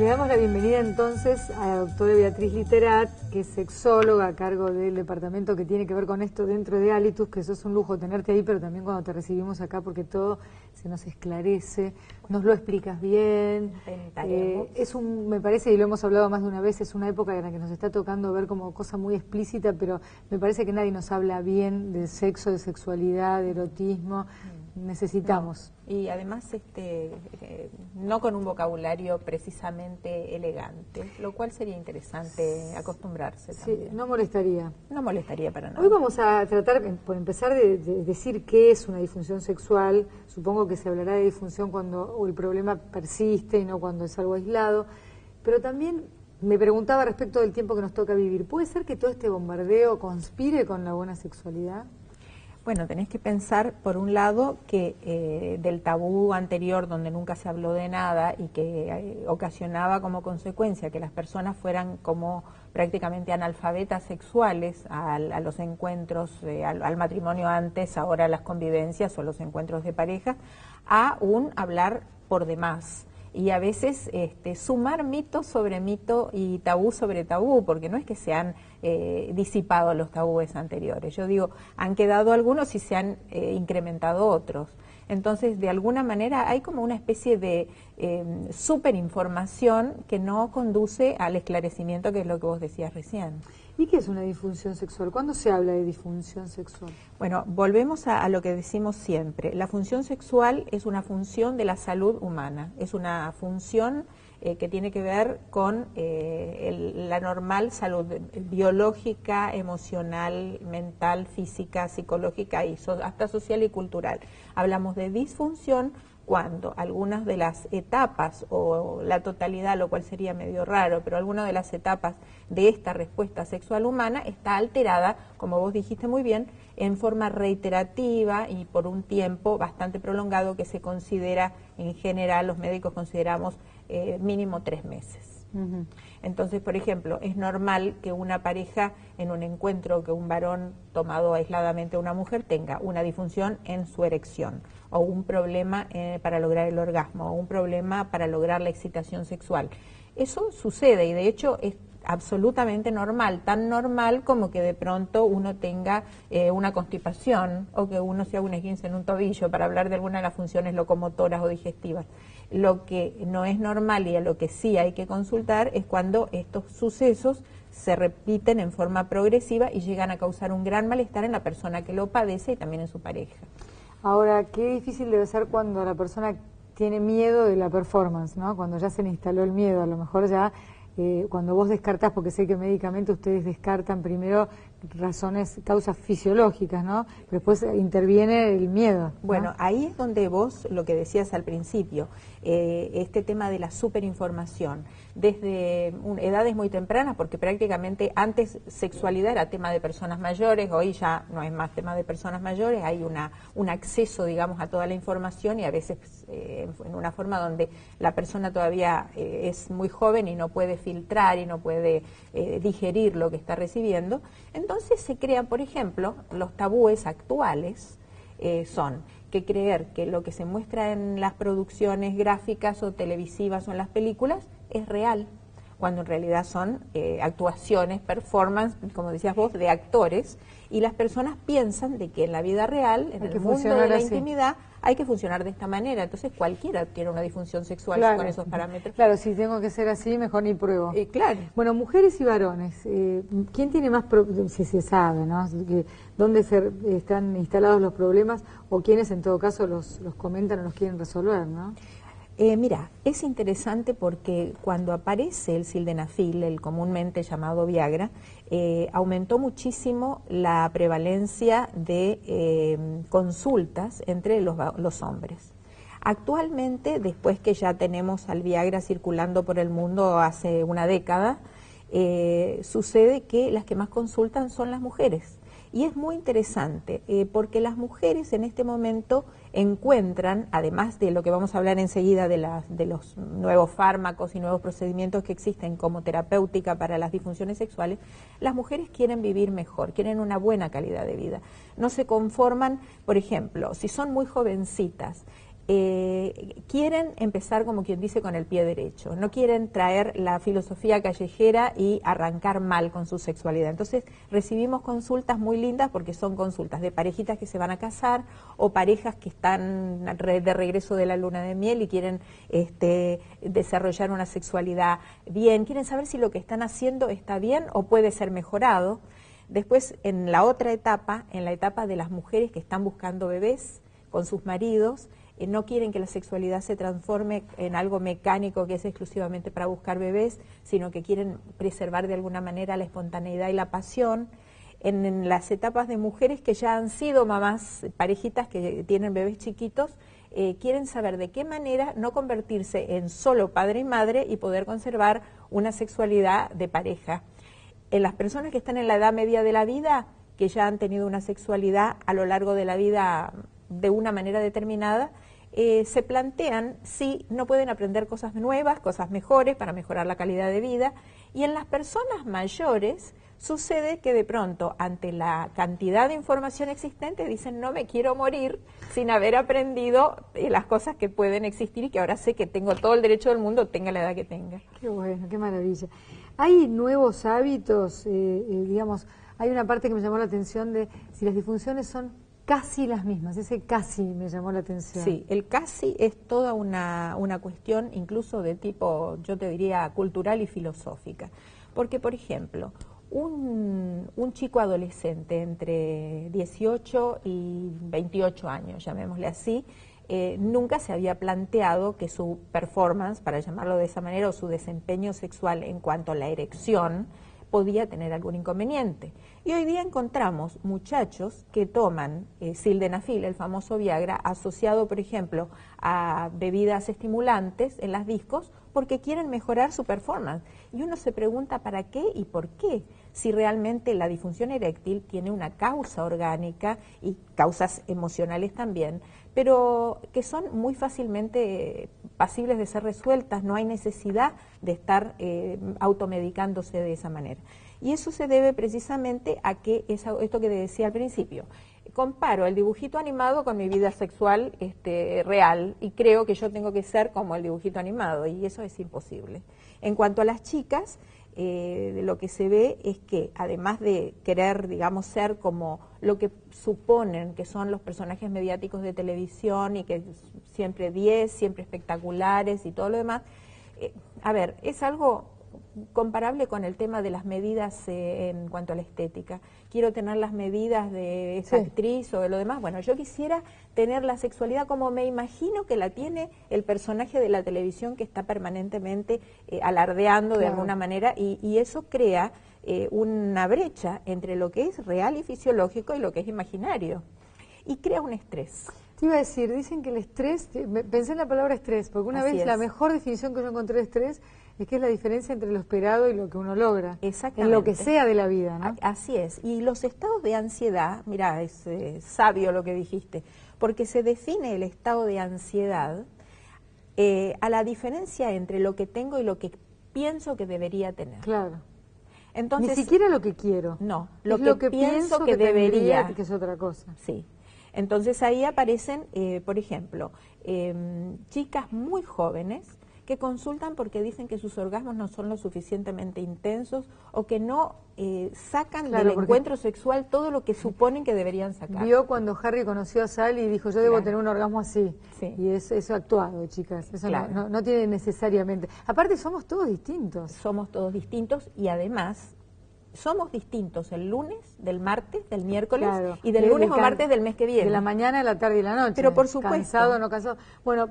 Le damos la bienvenida entonces a la doctora Beatriz Literat, que es sexóloga a cargo del departamento que tiene que ver con esto dentro de Alitus, que eso es un lujo tenerte ahí, pero también cuando te recibimos acá porque todo se nos esclarece, nos lo explicas bien. Me parece, y lo hemos hablado más de una vez, es una época en la que nos está tocando ver como cosa muy explícita, pero me parece que nadie nos habla bien de sexo, de sexualidad, de erotismo. Necesitamos. No. Y además no con un vocabulario precisamente elegante, lo cual sería interesante acostumbrarse también. Sí, no molestaría. No molestaría para nada. Hoy vamos a tratar, por empezar, de decir qué es una disfunción sexual. Supongo que se hablará de disfunción cuando el problema persiste y no cuando es algo aislado. Pero también me preguntaba respecto del tiempo que nos toca vivir. ¿Puede ser que todo este bombardeo conspire con la buena sexualidad? Bueno, tenés que pensar, por un lado, que del tabú anterior, donde nunca se habló de nada y que ocasionaba como consecuencia que las personas fueran como prácticamente analfabetas sexuales a los encuentros, al matrimonio antes, ahora las convivencias o los encuentros de pareja, a un hablar por demás. Y a veces sumar mito sobre mito y tabú sobre tabú, porque no es que se han disipado los tabúes anteriores. Yo digo, han quedado algunos y se han incrementado otros. Entonces, de alguna manera hay como una especie de superinformación que no conduce al esclarecimiento, que es lo que vos decías recién. ¿Y qué es una disfunción sexual? ¿Cuándo se habla de disfunción sexual? Bueno, volvemos a lo que decimos siempre. La función sexual es una función de la salud humana, es una función que tiene que ver con la normal salud biológica, emocional, mental, física, psicológica y hasta social y cultural. Hablamos de disfunción cuando algunas de las etapas o la totalidad, lo cual sería medio raro, pero algunas de las etapas de esta respuesta sexual humana está alterada, como vos dijiste muy bien, en forma reiterativa y por un tiempo bastante prolongado que se considera, en general, los médicos consideramos mínimo 3 meses. Uh-huh. Entonces, por ejemplo, es normal que una pareja en un encuentro, que un varón tomado aisladamente a una mujer tenga una disfunción en su erección, o un problema para lograr el orgasmo, o un problema para lograr la excitación sexual. Eso sucede y de hecho es absolutamente normal, tan normal como que de pronto uno tenga una constipación o que uno se haga un esguince en un tobillo, para hablar de alguna de las funciones locomotoras o digestivas. Lo que no es normal y a lo que sí hay que consultar es cuando estos sucesos se repiten en forma progresiva y llegan a causar un gran malestar en la persona que lo padece y también en su pareja. Ahora, qué difícil debe ser cuando la persona tiene miedo de la performance, ¿no? Cuando ya se le instaló el miedo, a lo mejor ya cuando vos descartás, porque sé que médicamente ustedes descartan primero razones, causas fisiológicas, ¿no? Pero después interviene el miedo, ¿no? Bueno, ahí es donde vos, lo que decías al principio, este tema de la superinformación, desde edades muy tempranas, porque prácticamente antes sexualidad era tema de personas mayores, hoy ya no es más tema de personas mayores, hay un acceso, digamos, a toda la información y a veces en una forma donde la persona todavía es muy joven y no puede filtrar y no puede digerir lo que está recibiendo. Entonces se crean, por ejemplo, los tabúes actuales son que creer que lo que se muestra en las producciones gráficas o televisivas o en las películas es real, cuando en realidad son actuaciones, performance, como decías vos, de actores, y las personas piensan de que en la vida real, en el mundo de la intimidad, hay que funcionar de esta manera. Entonces cualquiera tiene una disfunción sexual con esos parámetros. Claro, si tengo que ser así, mejor ni pruebo. Claro. Bueno, mujeres y varones, ¿quién tiene más si se sabe, ¿no? ¿Dónde están instalados los problemas o quiénes en todo caso los comentan o los quieren resolver, ¿no? Mira, es interesante porque cuando aparece el sildenafil, el comúnmente llamado Viagra, aumentó muchísimo la prevalencia de consultas entre los hombres. Actualmente, después que ya tenemos al Viagra circulando por el mundo hace una década, sucede que las que más consultan son las mujeres. Y es muy interesante porque las mujeres en este momento encuentran, además de lo que vamos a hablar enseguida de los nuevos fármacos y nuevos procedimientos que existen como terapéutica para las disfunciones sexuales, las mujeres quieren vivir mejor, quieren una buena calidad de vida. No se conforman, por ejemplo, si son muy jovencitas quieren empezar, como quien dice, con el pie derecho, no quieren traer la filosofía callejera y arrancar mal con su sexualidad. Entonces recibimos consultas muy lindas porque son consultas de parejitas que se van a casar o parejas que están de regreso de la luna de miel y quieren desarrollar una sexualidad bien, quieren saber si lo que están haciendo está bien o puede ser mejorado. Después, en la otra etapa, en la etapa de las mujeres que están buscando bebés con sus maridos, no quieren que la sexualidad se transforme en algo mecánico que es exclusivamente para buscar bebés, sino que quieren preservar de alguna manera la espontaneidad y la pasión. En las etapas de mujeres que ya han sido mamás, parejitas que tienen bebés chiquitos, quieren saber de qué manera no convertirse en solo padre y madre y poder conservar una sexualidad de pareja. En las personas que están en la edad media de la vida, que ya han tenido una sexualidad a lo largo de la vida de una manera determinada, se plantean si no pueden aprender cosas nuevas, cosas mejores para mejorar la calidad de vida. Y en las personas mayores sucede que de pronto, ante la cantidad de información existente, dicen no me quiero morir sin haber aprendido las cosas que pueden existir y que ahora sé que tengo todo el derecho del mundo, tenga la edad que tenga. Qué bueno, qué maravilla. ¿Hay nuevos hábitos? Digamos, hay una parte que me llamó la atención de si las disfunciones son casi las mismas, ese casi me llamó la atención. Sí, el casi es toda una cuestión incluso de tipo, yo te diría, cultural y filosófica. Porque, por ejemplo, un chico adolescente entre 18 y 28 años, llamémosle así, nunca se había planteado que su performance, para llamarlo de esa manera, o su desempeño sexual en cuanto a la erección, podía tener algún inconveniente. Y hoy día encontramos muchachos que toman sildenafil, el famoso Viagra, asociado, por ejemplo, a bebidas estimulantes en las discos, porque quieren mejorar su performance. Y uno se pregunta para qué y por qué, si realmente la disfunción eréctil tiene una causa orgánica y causas emocionales también, pero que son muy fácilmente pasibles de ser resueltas, no hay necesidad de estar automedicándose de esa manera. Y eso se debe precisamente a que esto que te decía al principio, comparo el dibujito animado con mi vida sexual real y creo que yo tengo que ser como el dibujito animado y eso es imposible. En cuanto a las chicas, lo que se ve es que además de querer, digamos, ser como lo que suponen que son los personajes mediáticos de televisión y que siempre 10, siempre espectaculares y todo lo demás, es algo comparable con el tema de las medidas en cuanto a la estética. Quiero tener las medidas de esa actriz o de lo demás. Bueno, yo quisiera tener la sexualidad como me imagino que la tiene el personaje de la televisión que está permanentemente alardeando de alguna manera y eso crea una brecha entre lo que es real y fisiológico y lo que es imaginario. Y crea un estrés. Te iba a decir, dicen que el estrés, pensé en la palabra estrés, porque una vez la mejor definición que yo encontré de estrés es que es la diferencia entre lo esperado y lo que uno logra. Exactamente. En lo que sea de la vida, ¿no? Así es. Y los estados de ansiedad, mira, es sabio lo que dijiste, porque se define el estado de ansiedad a la diferencia entre lo que tengo y lo que pienso que debería tener. Claro. Entonces, ni siquiera lo que quiero. No, lo que pienso que debería, que es otra cosa. Sí. Entonces ahí aparecen, por ejemplo, chicas muy jóvenes que consultan porque dicen que sus orgasmos no son lo suficientemente intensos o que no sacan del encuentro sexual todo lo que suponen que deberían sacar. Vio cuando Harry conoció a Sally y dijo, yo debo tener un orgasmo así. Sí. Y eso actuado, chicas. Eso no tiene necesariamente. Aparte, somos todos distintos. Somos todos distintos y además somos distintos el lunes, del martes, del miércoles y del lunes o martes del mes que viene. De la mañana, la tarde y la noche. Pero por supuesto. Cansado, no cansado. Bueno,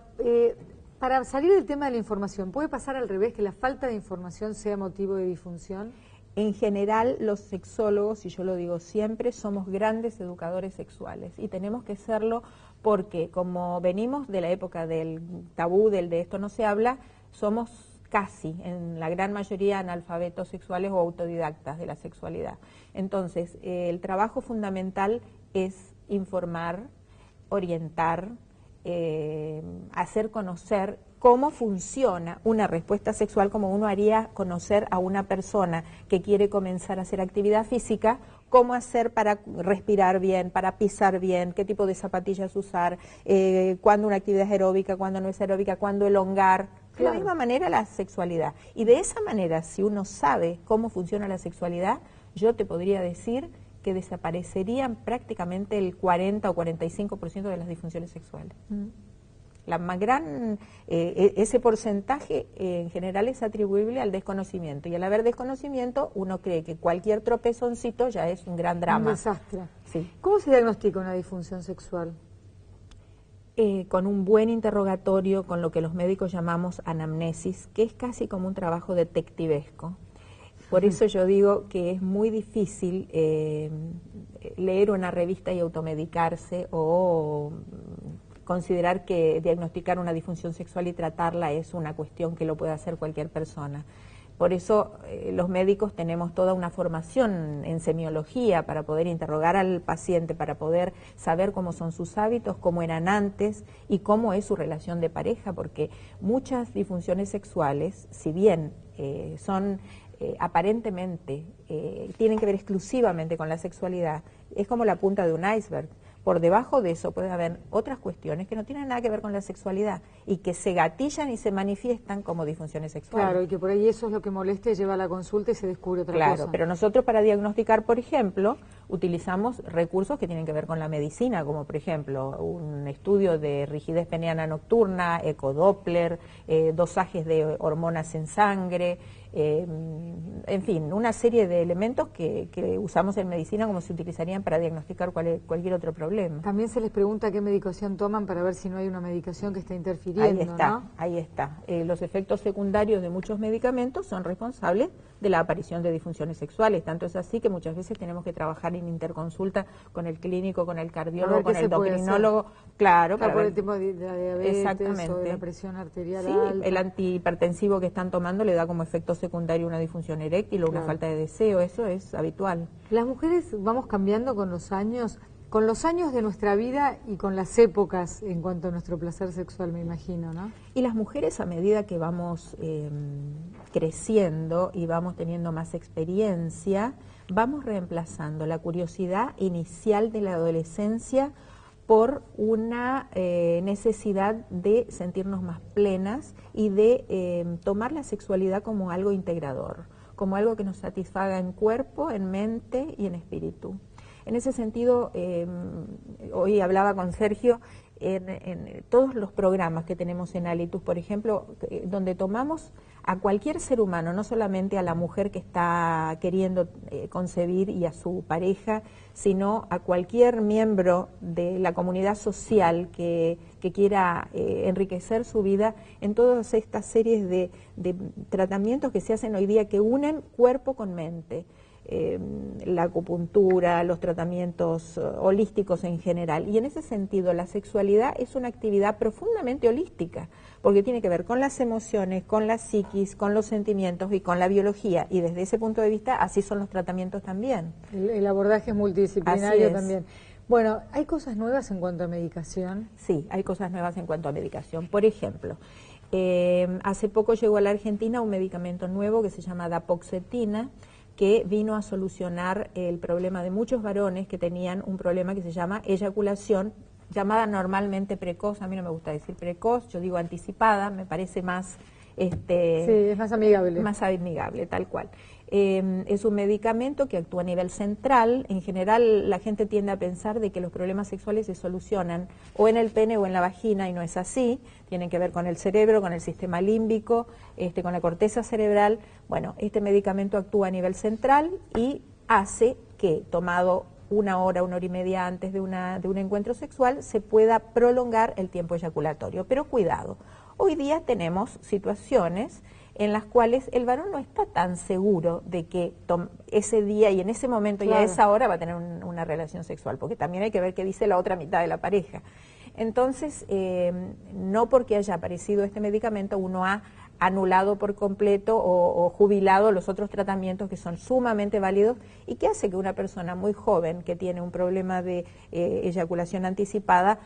para salir del tema de la información, ¿puede pasar al revés, que la falta de información sea motivo de disfunción? En general, los sexólogos, y yo lo digo siempre, somos grandes educadores sexuales y tenemos que serlo porque como venimos de la época del tabú, de esto no se habla, somos casi, en la gran mayoría, analfabetos sexuales o autodidactas de la sexualidad. Entonces, el trabajo fundamental es informar, orientar, hacer conocer cómo funciona una respuesta sexual, como uno haría conocer a una persona que quiere comenzar a hacer actividad física, cómo hacer para respirar bien, para pisar bien, qué tipo de zapatillas usar, cuándo una actividad es aeróbica, cuándo no es aeróbica, cuándo elongar. De la misma manera la sexualidad. Y de esa manera, si uno sabe cómo funciona la sexualidad, yo te podría decir que desaparecerían prácticamente el 40 o 45% de las disfunciones sexuales. La más gran, ese porcentaje en general es atribuible al desconocimiento, y al haber desconocimiento uno cree que cualquier tropezoncito ya es un gran drama. Un desastre. Sí. ¿Cómo se diagnostica una disfunción sexual? Con un buen interrogatorio, con lo que los médicos llamamos anamnesis, que es casi como un trabajo detectivesco. Por eso yo digo que es muy difícil leer una revista y automedicarse, o considerar que diagnosticar una disfunción sexual y tratarla es una cuestión que lo puede hacer cualquier persona. Por eso los médicos tenemos toda una formación en semiología para poder interrogar al paciente, para poder saber cómo son sus hábitos, cómo eran antes y cómo es su relación de pareja, porque muchas disfunciones sexuales, si bien son aparentemente, tienen que ver exclusivamente con la sexualidad, es como la punta de un iceberg. Por debajo de eso puede haber otras cuestiones que no tienen nada que ver con la sexualidad y que se gatillan y se manifiestan como disfunciones sexuales. Claro, y que por ahí eso es lo que molesta y lleva a la consulta y se descubre otra cosa. Claro, pero nosotros para diagnosticar, por ejemplo, utilizamos recursos que tienen que ver con la medicina, como por ejemplo un estudio de rigidez peniana nocturna, ecodoppler, dosajes de hormonas en sangre, en fin, una serie de elementos que usamos en medicina como se utilizarían para diagnosticar cualquier otro problema. También se les pregunta qué medicación toman para ver si no hay una medicación que está interfiriendo, Ahí está, ¿no? ahí está. Los efectos secundarios de muchos medicamentos son responsables de la aparición de disfunciones sexuales. Tanto es así que muchas veces tenemos que trabajar en interconsulta con el clínico, con el cardiólogo, con el endocrinólogo. Claro, para por el tipo de la diabetes exactamente. O de la presión arterial sí, alta. El antihipertensivo que están tomando le da como efecto secundario una disfunción eréctil o una falta de deseo. Eso es habitual. Las mujeres vamos cambiando con los años de nuestra vida y con las épocas en cuanto a nuestro placer sexual, me imagino, ¿no? Y las mujeres, a medida que vamos creciendo y vamos teniendo más experiencia, vamos reemplazando la curiosidad inicial de la adolescencia por una necesidad de sentirnos más plenas y de tomar la sexualidad como algo integrador, como algo que nos satisfaga en cuerpo, en mente y en espíritu. En ese sentido, hoy hablaba con Sergio, en todos los programas que tenemos en Alitus, por ejemplo, donde tomamos a cualquier ser humano, no solamente a la mujer que está queriendo concebir y a su pareja, sino a cualquier miembro de la comunidad social que quiera enriquecer su vida, en todas estas series de tratamientos que se hacen hoy día que unen cuerpo con mente. La acupuntura, los tratamientos holísticos en general. Y en ese sentido, la sexualidad es una actividad profundamente holística, porque tiene que ver con las emociones, con la psiquis, con los sentimientos y con la biología. Y desde ese punto de vista, así son los tratamientos también. El abordaje es multidisciplinario también. Bueno, ¿hay cosas nuevas en cuanto a medicación? Sí, hay cosas nuevas en cuanto a medicación. Por ejemplo, hace poco llegó a la Argentina un medicamento nuevo que se llama dapoxetina, que vino a solucionar el problema de muchos varones que tenían un problema que se llama eyaculación, llamada normalmente precoz. A mí no me gusta decir precoz, yo digo anticipada, me parece más... sí, es más amigable. Más amigable, tal cual. Es un medicamento que actúa a nivel central. En general, la gente tiende a pensar de que los problemas sexuales se solucionan o en el pene o en la vagina, y no es así. Tienen que ver con el cerebro, con el sistema límbico, con la corteza cerebral. Bueno, este medicamento actúa a nivel central y hace que, tomado una hora y media antes de un encuentro sexual, se pueda prolongar el tiempo eyaculatorio. Pero cuidado, hoy día tenemos situaciones en las cuales el varón no está tan seguro de que ese día y en ese momento y a esa hora va a tener una relación sexual, porque también hay que ver qué dice la otra mitad de la pareja. Entonces, no porque haya aparecido este medicamento uno ha anulado por completo o jubilado los otros tratamientos que son sumamente válidos y que hace que una persona muy joven que tiene un problema de eyaculación anticipada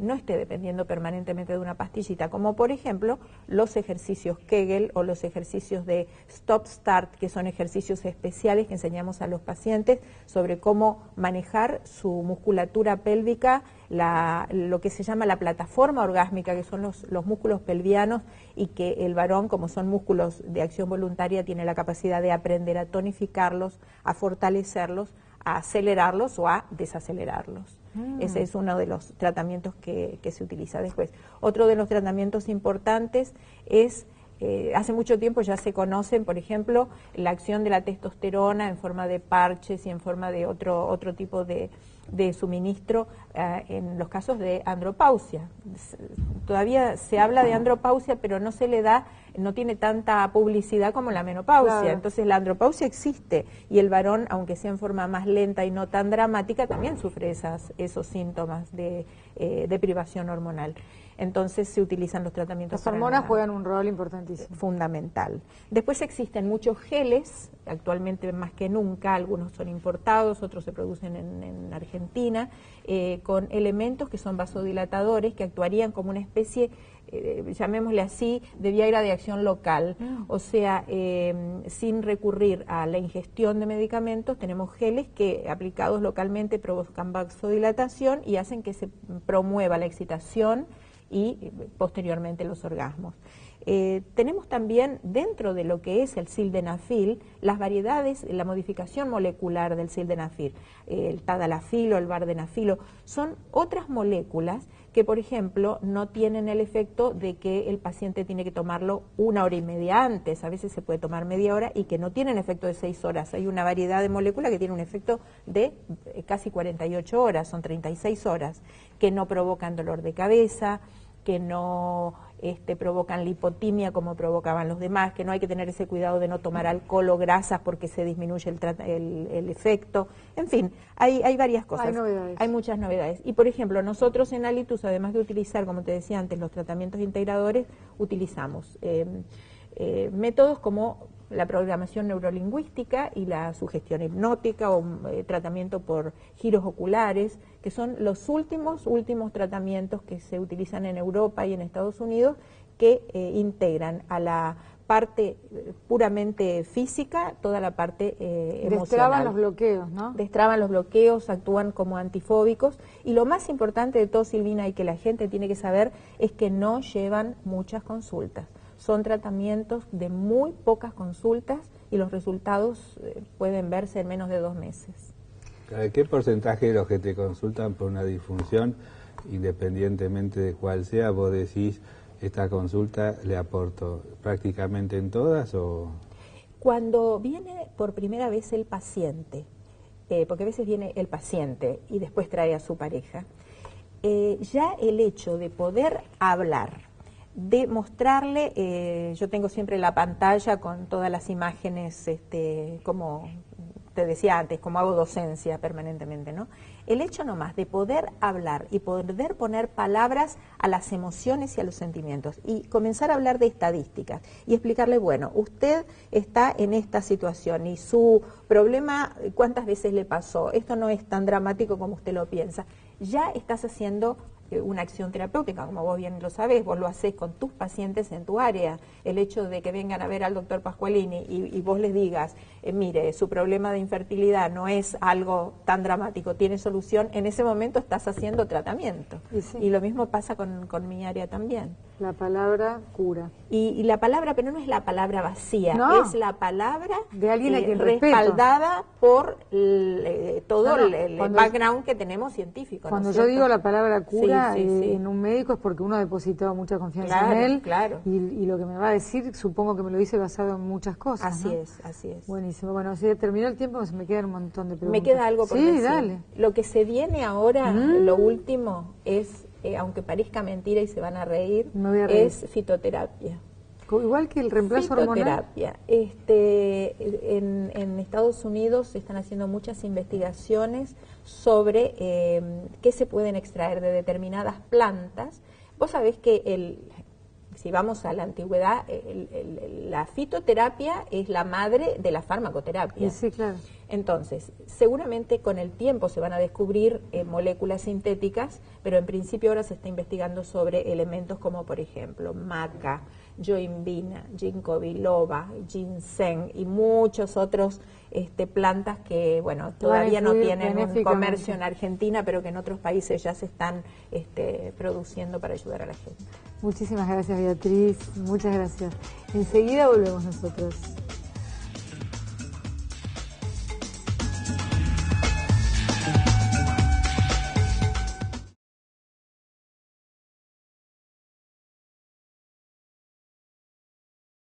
no esté dependiendo permanentemente de una pastillita, como por ejemplo los ejercicios Kegel o los ejercicios de Stop-Start, que son ejercicios especiales que enseñamos a los pacientes sobre cómo manejar su musculatura pélvica, lo que se llama la plataforma orgásmica, que son los músculos pelvianos, y que el varón, como son músculos de acción voluntaria, tiene la capacidad de aprender a tonificarlos, a fortalecerlos, a acelerarlos o a desacelerarlos. Ese es uno de los tratamientos que se utiliza después. Otro de los tratamientos importantes es, hace mucho tiempo ya se conocen, por ejemplo, la acción de la testosterona en forma de parches y en forma de otro tipo de suministro en los casos de andropausia. Todavía se habla de andropausia, pero no se le da, no tiene tanta publicidad como la menopausia. Claro. Entonces la andropausia existe y el varón, aunque sea en forma más lenta y no tan dramática, también sufre esos síntomas de privación hormonal. Entonces se utilizan los tratamientos. Las hormonas juegan un rol importantísimo. Fundamental. Después existen muchos geles, actualmente más que nunca, algunos son importados, otros se producen en Argentina, con elementos que son vasodilatadores, que actuarían como una especie, llamémosle así, de Viagra de acción local. O sea, sin recurrir a la ingestión de medicamentos, tenemos geles que aplicados localmente provocan vasodilatación y hacen que se promueva la excitación y posteriormente los orgasmos. Tenemos también dentro de lo que es el sildenafil las variedades, la modificación molecular del sildenafil, el tadalafilo, el vardenafilo, son otras moléculas que, por ejemplo, no tienen el efecto de que el paciente tiene que tomarlo 1 hora y media antes, a veces se puede tomar media hora y que no tienen efecto de 6 horas. Hay una variedad de moléculas que tiene un efecto de casi 48 horas, son 36 horas, que no provocan dolor de cabeza, que no provocan lipotimia como provocaban los demás, que no hay que tener ese cuidado de no tomar alcohol o grasas porque se disminuye el efecto. En fin, hay varias cosas. Hay novedades. Hay muchas novedades. Y por ejemplo, nosotros en Alitus, además de utilizar, como te decía antes, los tratamientos integradores, utilizamos métodos como la programación neurolingüística y la sugestión hipnótica o tratamiento por giros oculares, que son los últimos tratamientos que se utilizan en Europa y en Estados Unidos, que integran a la parte puramente física toda la parte emocional. Destraban los bloqueos, ¿no? Destraban los bloqueos, actúan como antifóbicos, y lo más importante de todo, Silvina, y que la gente tiene que saber, es que no llevan muchas consultas. Son tratamientos de muy pocas consultas y los resultados pueden verse en menos de 2 meses. ¿Qué porcentaje de los que te consultan por una disfunción, independientemente de cuál sea, vos decís, esta consulta le aporto? ¿Prácticamente en todas o...? Cuando viene por primera vez el paciente, porque a veces viene el paciente y después trae a su pareja, ya el hecho de poder hablar, de mostrarle, yo tengo siempre la pantalla con todas las imágenes, como te decía antes, como hago docencia permanentemente, ¿no? El hecho nomás de poder hablar y poder poner palabras a las emociones y a los sentimientos y comenzar a hablar de estadísticas y explicarle, bueno, usted está en esta situación y su problema, ¿cuántas veces le pasó? Esto no es tan dramático como usted lo piensa. Ya estás haciendo una acción terapéutica, como vos bien lo sabés, vos lo hacés con tus pacientes en tu área. El hecho de que vengan a ver al doctor Pascualini y vos les digas, mire, su problema de infertilidad no es algo tan dramático, tiene solución, en ese momento estás haciendo tratamiento. Y lo mismo pasa con mi área también. La palabra cura. Y la palabra, pero no es la palabra vacía, no, es la palabra de alguien a quien respaldada por todo el background que tenemos científico. Cuando yo digo la palabra cura, en un médico es porque uno ha depositado mucha confianza en él, y lo que me va a decir supongo que me lo dice basado en muchas cosas. Así es, así es. Buenísimo. Bueno, si terminó el tiempo, se me quedan un montón de preguntas. Me queda algo por decir. Dale. Lo que se viene ahora, lo último, es, aunque parezca mentira y se van a reír, es fitoterapia. Igual que el reemplazo hormonal. Fitoterapia. En Estados Unidos se están haciendo muchas investigaciones sobre qué se pueden extraer de determinadas plantas. Vos sabés que si vamos a la antigüedad, la fitoterapia es la madre de la farmacoterapia. Sí, claro. Entonces, seguramente con el tiempo se van a descubrir moléculas sintéticas, pero en principio ahora se está investigando sobre elementos como, por ejemplo, maca, yoimbina, ginkgo biloba, ginseng y muchos otros plantas que, bueno, todavía no tienen un comercio en Argentina, pero que en otros países ya se están produciendo para ayudar a la gente. Muchísimas gracias, Beatriz. Muchas gracias. Enseguida volvemos nosotros.